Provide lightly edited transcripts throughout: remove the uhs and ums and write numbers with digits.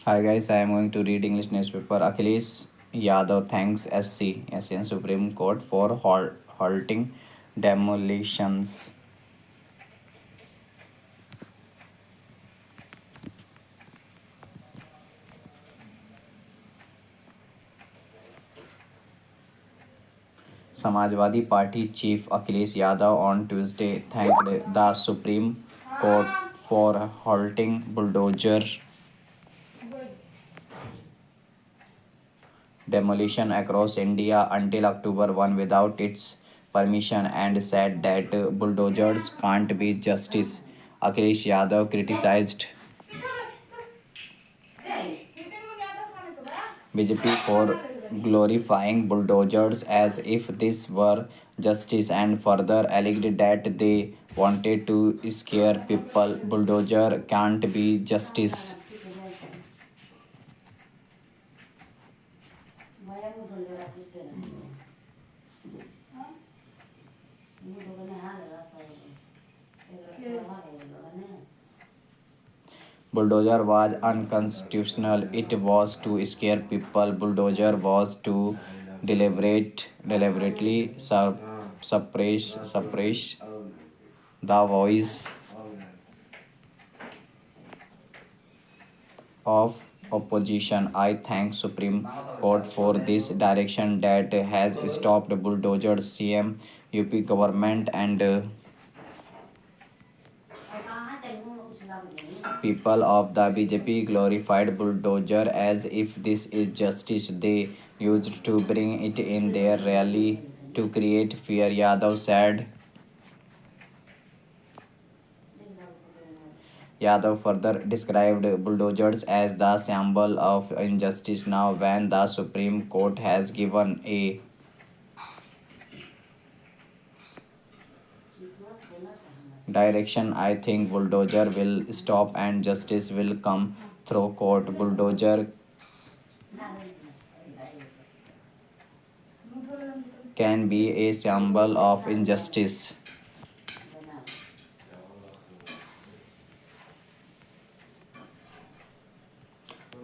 Hi guys, I am going to read English newspaper. Achilles Yadav thanks SC, Asian Supreme Court for halting demolitions. Samajwadi Party chief Achilles Yadav on Tuesday thanked the Supreme Court for halting bulldozer demolition across India until October 1 without its permission and said that bulldozers can't be justice. Akhilesh Yadav criticized BJP for glorifying bulldozers as if this were justice and further alleged that they wanted to scare people. Bulldozer can't be justice. Bulldozer was unconstitutional. It was to scare people. Bulldozer was to deliberately suppress the voice of opposition. I thank Supreme Court for this direction that has stopped bulldozers. CM UP government and people of the BJP glorified bulldozer as if this is justice. They used to bring it in their rally to create fear. Yadav said. Yadav further described bulldozers as the symbol of injustice. Now, when the Supreme Court has given a direction, I think bulldozer will stop and justice will come through court. Bulldozer can be a symbol of injustice.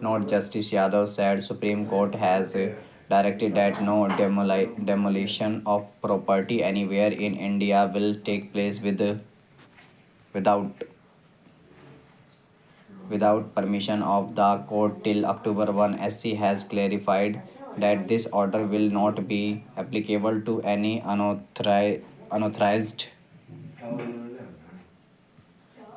Not Justice Yadav said Supreme Court has directed that no demolition of property anywhere in India will take place without without permission of the court till October 1. SC has clarified that this order will not be applicable to any unauthorized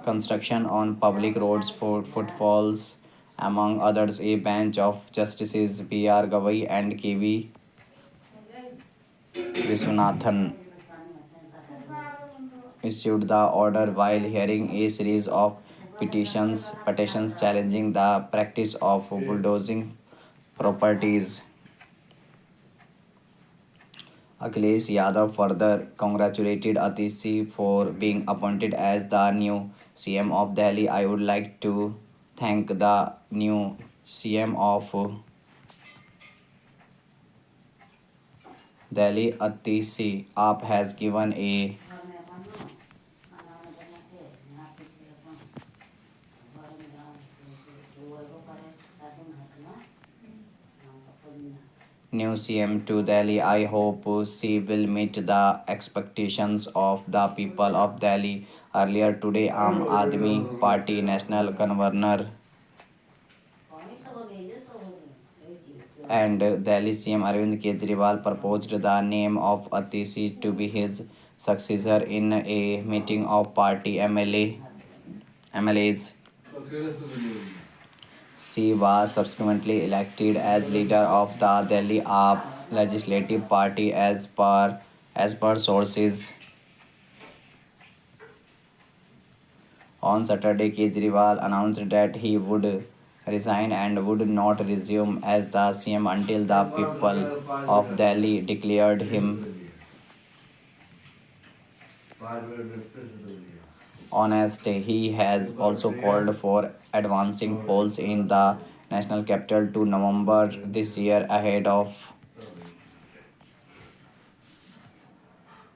construction on public roads for footfalls. Among others, a bench of Justices B.R. Gavai and K.V. Viswanathan issued the order while hearing a series of petitions challenging the practice of bulldozing properties. Akhilesh Yadav further congratulated Atishi for being appointed as the new CM of Delhi. I would like to thank the new CM of Delhi, Atishi. Aap has given a new CM to Delhi. I hope she will meet the expectations of the people of Delhi. Earlier today, Aam Aadmi Party National Convener and Delhi CM Arvind Kejriwal proposed the name of Atishi to be his successor in a meeting of party MLAs. She was subsequently elected as leader of the Delhi Aap Legislative Party as per sources. On Saturday, Kejriwal announced that he would resign and would not resume as the CM until the people of Delhi declared him honest. He has also called for advancing polls in the national capital to November this year ahead of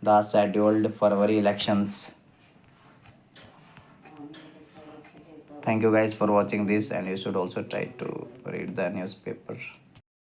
the scheduled February elections. Thank you guys for watching this, and you should also try to read the newspaper.